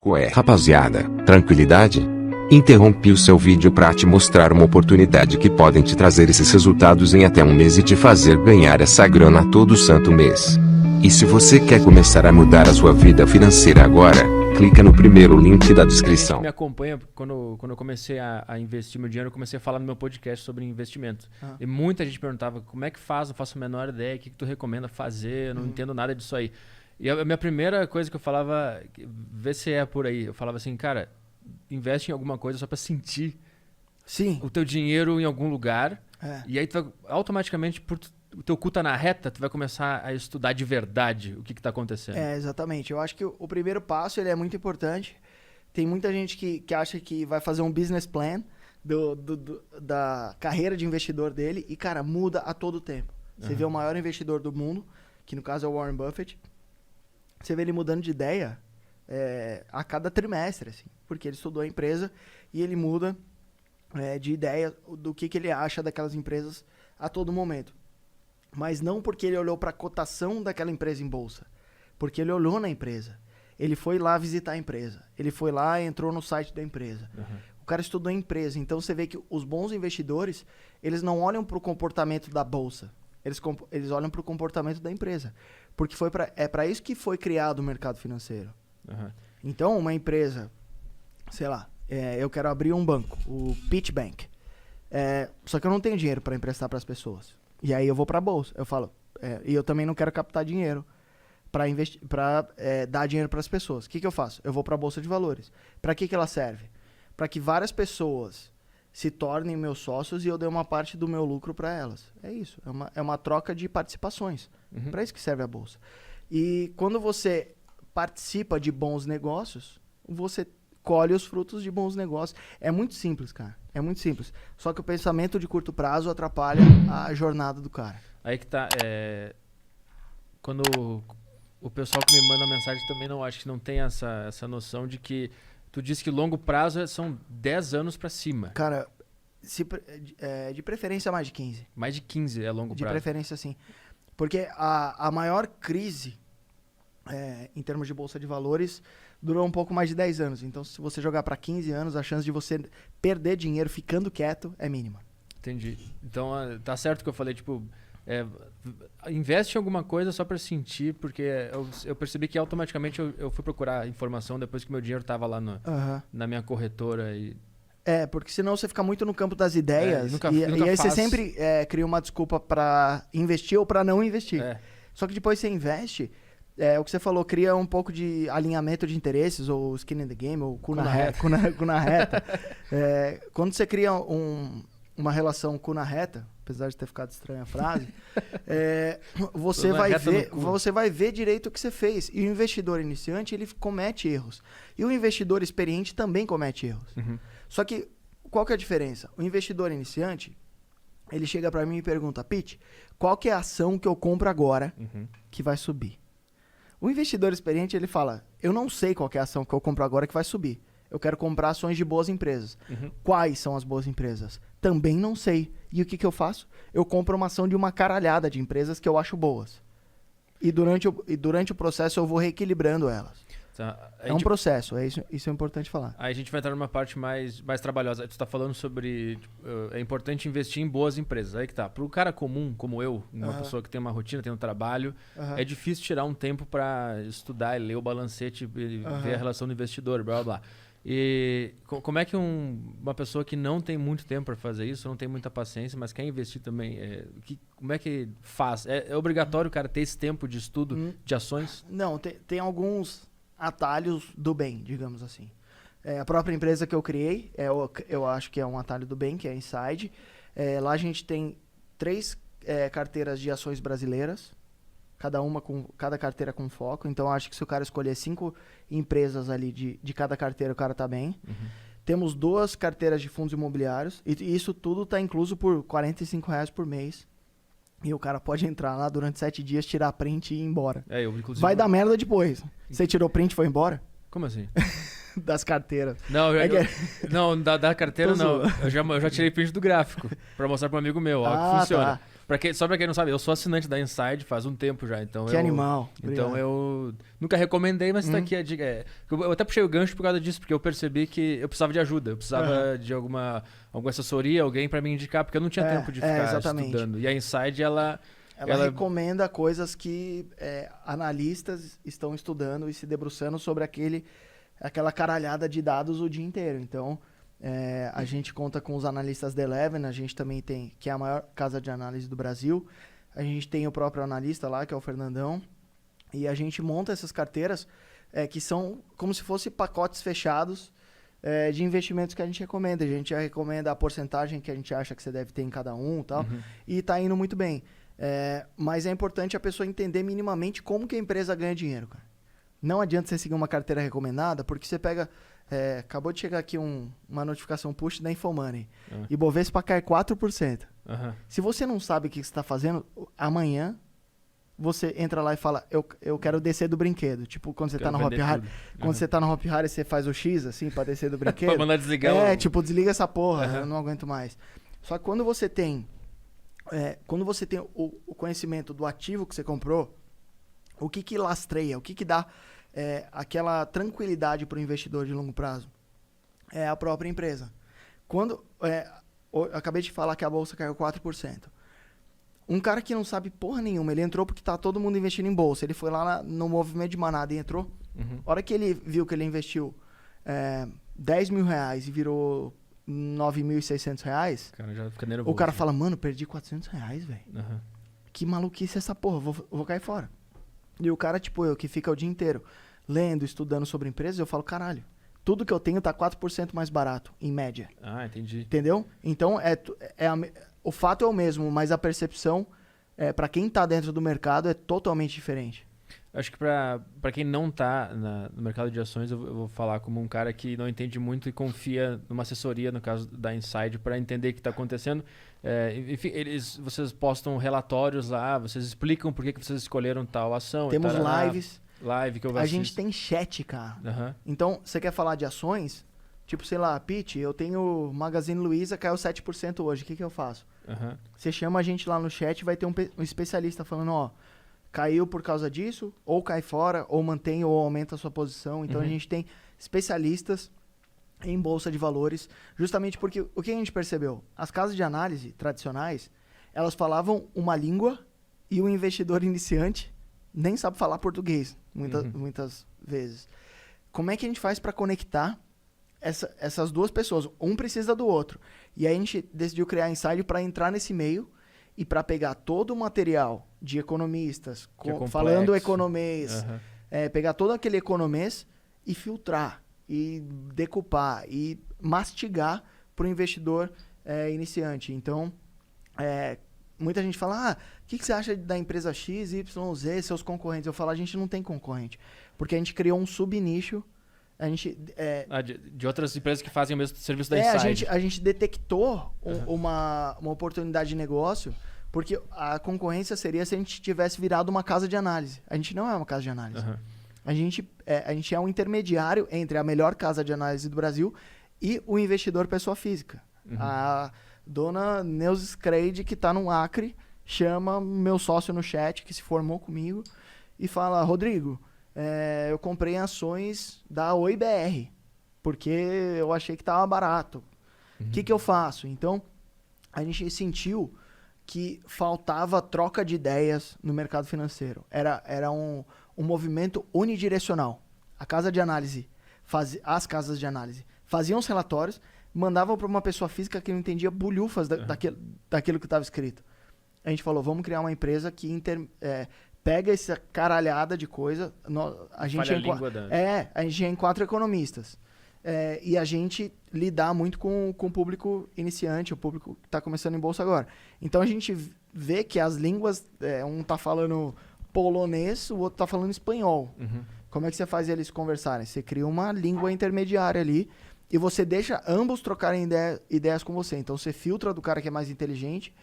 Ué, rapaziada, tranquilidade? Interrompi o seu vídeo para te mostrar uma oportunidade que podem te trazer esses resultados em até um mês e te fazer ganhar essa grana todo santo mês. E se você quer começar a mudar a sua vida financeira agora, clica no primeiro link da descrição. Me acompanha, quando eu comecei a investir meu dinheiro, eu comecei a falar no meu podcast sobre investimento. E muita gente perguntava, como é que faz? Não faço a menor ideia, o que tu recomenda fazer? Eu não entendo nada disso aí. E a minha primeira coisa que eu falava, vê se é por aí, eu falava assim, cara, investe em alguma coisa só pra sentir o teu dinheiro em algum lugar. E aí tu vai, automaticamente, o teu cu tá na reta, tu vai começar a estudar de verdade o que tá acontecendo. Exatamente. Eu acho que o primeiro passo ele é muito importante. Tem muita gente que acha que vai fazer um business plan da carreira de investidor dele e, cara, muda a todo tempo. Você vê o maior investidor do mundo, que no caso é o Warren Buffett, você vê ele mudando de ideia a cada trimestre, assim, porque ele estudou a empresa e ele muda de ideia do que ele acha daquelas empresas a todo momento. Mas não porque ele olhou para a cotação daquela empresa em bolsa, porque ele olhou na empresa. Ele foi lá visitar a empresa, ele foi lá e entrou no site da empresa. O cara estudou a empresa, então você vê que os bons investidores, eles não olham para o comportamento da bolsa, eles olham para o comportamento da empresa. Porque é para isso que foi criado o mercado financeiro. Então, uma empresa, sei lá, eu quero abrir um banco, o Pitch Bank. Só que eu não tenho dinheiro para emprestar para as pessoas. E aí eu vou para a bolsa. Eu falo, e eu também não quero captar dinheiro para dar dinheiro para as pessoas. O que eu faço? Eu vou para a bolsa de valores. Para que ela serve? Para que várias pessoas se tornem meus sócios e eu dê uma parte do meu lucro para elas. É isso. É uma troca de participações. Para isso que serve a bolsa. E quando você participa de bons negócios, você colhe os frutos de bons negócios. É muito simples, cara. É muito simples. Só que o pensamento de curto prazo atrapalha a jornada do cara. Aí que tá. Quando o pessoal que me manda mensagem também não acho que não tem essa noção de que tu disse que longo prazo são 10 anos pra cima. Cara, de preferência mais de 15. Mais de 15 é longo prazo. De preferência, sim. Porque a maior crise em termos de bolsa de valores durou um pouco mais de 10 anos. Então, se você jogar para 15 anos, a chance de você perder dinheiro ficando quieto é mínima. Entendi. Então, tá certo que eu falei, tipo, investe em alguma coisa só para sentir, porque eu percebi que automaticamente eu fui procurar informação depois que meu dinheiro tava lá na minha corretora e... porque senão você fica muito no campo das ideias e aí você sempre cria uma desculpa para investir ou para não investir. Só que depois você investe, o que você falou, cria um pouco de alinhamento de interesses, ou skin in the game, ou cu na reta. Quando você cria uma relação cu na reta, apesar de ter ficado estranha a frase, você vai ver direito o que você fez. E o investidor iniciante, ele comete erros. E o investidor experiente também comete erros. Só que, qual que é a diferença? O investidor iniciante, ele chega para mim e pergunta, Pete, qual que é a ação que eu compro agora que vai subir? O investidor experiente, ele fala, eu não sei qual que é a ação que eu compro agora que vai subir. Eu quero comprar ações de boas empresas. Quais são as boas empresas? Também não sei. E o que eu faço? Eu compro uma ação de uma caralhada de empresas que eu acho boas. E durante o processo eu vou reequilibrando elas. É um processo, isso é importante falar. Aí a gente vai entrar numa parte mais trabalhosa. Tu tá falando sobre... é importante investir em boas empresas. Aí que tá. Pro cara comum, como eu, uma pessoa que tem uma rotina, tem um trabalho, é difícil tirar um tempo para estudar e ler o balancete, e ver a relação do investidor, blá, blá, blá. E como é que uma pessoa que não tem muito tempo para fazer isso, não tem muita paciência, mas quer investir também, como é que faz? É obrigatório o cara ter esse tempo de estudo de ações? Não, tem alguns atalhos do bem, digamos assim. A própria empresa que eu criei, eu acho que é um atalho do bem, que é a Inside. Lá a gente tem 3 carteiras de ações brasileiras, cada carteira com foco. Então eu acho que se o cara escolher 5 empresas ali de cada carteira, o cara tá bem. Temos 2 carteiras de fundos imobiliários, e isso tudo tá incluso por R$45 por mês. E o cara pode entrar lá durante 7 dias, tirar print e ir embora. Vai dar merda depois. Você tirou print e foi embora? Como assim? Das carteiras. Não, não da carteira não. Eu já tirei print do gráfico pra mostrar para um amigo meu. Ó, que funciona. Tá. Só pra quem não sabe, eu sou assinante da Inside faz um tempo já, então Que animal. Então Obrigado. eu nunca recomendei, mas tá aqui a dica. Eu até puxei o gancho por causa disso, porque eu percebi que eu precisava de ajuda, eu precisava de alguma assessoria, alguém pra me indicar, porque eu não tinha tempo de ficar exatamente. estudando. E a Inside, ela recomenda coisas que analistas estão estudando e se debruçando sobre aquela caralhada de dados o dia inteiro. Então, a gente conta com os analistas da Eleven, a gente também tem, que é a maior casa de análise do Brasil. A gente tem o próprio analista lá, que é o Fernandão. E a gente monta essas carteiras que são como se fossem pacotes fechados de investimentos que a gente recomenda. A gente já recomenda a porcentagem que a gente acha que você deve ter em cada um e tal. E tá indo muito bem. Mas é importante a pessoa entender minimamente como que a empresa ganha dinheiro, cara. Não adianta você seguir uma carteira recomendada, porque você pega... acabou de chegar aqui uma notificação push da Infomoney. E Bovespa cai 4%. Se você não sabe o que você está fazendo, amanhã você entra lá e fala, eu quero descer do brinquedo. Tipo, quando você tá no Hop Hari. Quando você tá no Hop Hari, você faz o X, assim, pra descer do brinquedo. Pra mandar desligar tipo, desliga essa porra, eu não aguento mais. Só que quando você tem... o conhecimento do ativo que você comprou, o que lastreia, o que dá aquela tranquilidade para o investidor de longo prazo? É a própria empresa. Eu acabei de falar que a bolsa caiu 4%. Um cara que não sabe porra nenhuma, ele entrou porque tá todo mundo investindo em bolsa. Ele foi lá no movimento de manada e entrou. A hora que ele viu que ele investiu 10 mil reais e virou 9.600 reais, cara já fica nervoso. O cara fala, mano, perdi 400 reais, velho. Que maluquice essa porra, vou cair fora. E o cara, tipo eu, que fica o dia inteiro lendo, estudando sobre empresas, eu falo, caralho, tudo que eu tenho tá 4% mais barato, em média. Ah, entendi. Entendeu? Então, o fato é o mesmo, mas a percepção, pra quem tá dentro do mercado, é totalmente diferente. Acho que pra quem não tá no mercado de ações, eu vou falar como um cara que não entende muito e confia numa assessoria, no caso da Inside, para entender o que está acontecendo. Enfim, vocês postam relatórios lá, vocês explicam por que vocês escolheram tal ação. Temos lives. Live que eu A gente tem chat, cara. Então, você quer falar de ações? Tipo, sei lá, Pete, eu tenho Magazine Luiza, caiu 7% hoje, o que eu faço? Você chama a gente lá no chat, vai ter um especialista falando, ó, caiu por causa disso, ou cai fora, ou mantém ou aumenta a sua posição. Então a gente tem especialistas em bolsa de valores, justamente porque o que a gente percebeu? As casas de análise tradicionais, elas falavam uma língua e o investidor iniciante nem sabe falar português, muitas vezes. Como é que a gente faz para conectar essas duas pessoas? Um precisa do outro. E aí a gente decidiu criar a Inside para entrar nesse meio e para pegar todo o material de economistas, falando economês, pegar todo aquele economês e filtrar, e decupar, e mastigar para o investidor iniciante. Então, muita gente fala, o que você acha da empresa X, Y, Z, seus concorrentes? Eu falo, a gente não tem concorrente, porque a gente criou um subnicho. A gente, de outras empresas que fazem o mesmo serviço da Inside. A gente detectou uma oportunidade de negócio, porque a concorrência seria se a gente tivesse virado uma casa de análise. A gente não é uma casa de análise. A gente é um intermediário entre a melhor casa de análise do Brasil e o investidor pessoa física. A dona Neuza Screide, que está no Acre, chama meu sócio no chat, que se formou comigo, e fala, Rodrigo, eu comprei ações da OIBR, porque eu achei que estava barato. O que eu faço? Então, a gente sentiu que faltava troca de ideias no mercado financeiro. Era um movimento unidirecional. A casa de análise, as casas de análise faziam os relatórios, mandavam para uma pessoa física que não entendia bulhufas daquilo que estava escrito. A gente falou, vamos criar uma empresa que pega essa caralhada de coisa. A gente é em 4 economistas. E a gente lidar muito com o público iniciante, o público que está começando em bolsa agora. Então a gente vê que as línguas, um está falando polonês, o outro está falando espanhol. Como é que você faz eles conversarem? Você cria uma língua intermediária ali e você deixa ambos trocarem ideias com você. Então você filtra do cara que é mais inteligente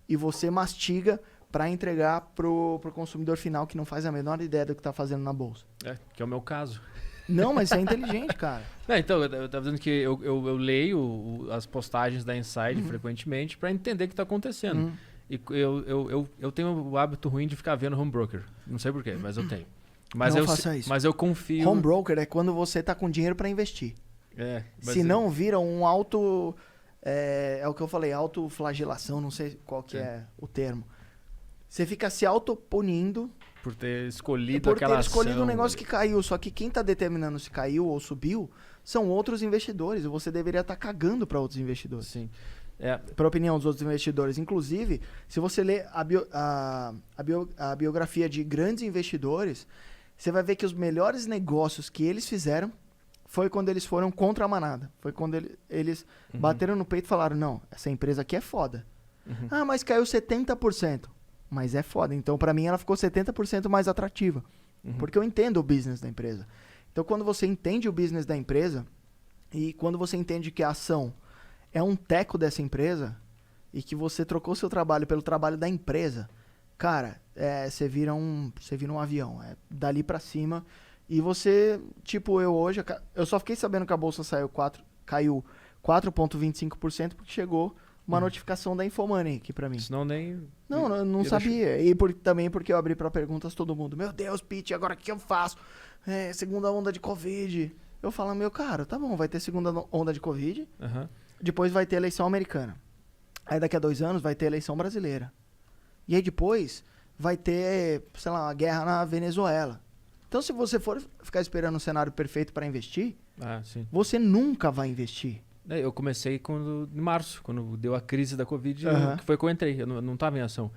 e você mastiga para entregar pro consumidor final que não faz a menor ideia do que está fazendo na bolsa. Que é o meu caso. Não, mas é inteligente, cara. Então, eu tava dizendo que eu leio as postagens da Inside frequentemente para entender o que está acontecendo. E eu tenho o hábito ruim de ficar vendo home broker. Não sei porquê, mas eu tenho. Mas Não faça isso. Mas eu confio... Home broker é quando você tá com dinheiro para investir. Se não, vira um auto... É o que eu falei, autoflagelação, não sei qual que é o termo. Você fica se autopunindo por ter escolhido aquela ação. Um negócio que caiu. Só que quem tá determinando se caiu ou subiu são outros investidores. E você deveria estar cagando para outros investidores. Sim. Para opinião dos outros investidores. Inclusive, se você ler a biografia de grandes investidores, você vai ver que os melhores negócios que eles fizeram foi quando eles foram contra a manada. Foi quando eles bateram no peito e falaram, não, essa empresa aqui é foda. Ah, mas caiu 70%. Mas é foda. Então, pra mim, ela ficou 70% mais atrativa. Porque eu entendo o business da empresa. Então, quando você entende o business da empresa e quando você entende que a ação é um teco dessa empresa e que você trocou seu trabalho pelo trabalho da empresa, cara, você vira um avião. Dali pra cima. E você, tipo eu hoje, eu só fiquei sabendo que a bolsa caiu 4,25% porque chegou uma notificação da Infomoney aqui pra mim. Senão nem... Não sabia. E também porque eu abri pra perguntas todo mundo. Meu Deus, Pete, agora o que eu faço? Segunda onda de Covid. Eu falo, meu cara, tá bom, vai ter segunda onda de Covid. Depois vai ter eleição americana. Aí daqui a 2 anos vai ter eleição brasileira. E aí depois vai ter, sei lá, uma guerra na Venezuela. Então se você for ficar esperando um cenário perfeito pra investir, você nunca vai investir. Eu comecei em março, quando deu a crise da Covid, que foi que eu entrei. Eu não estava em ação.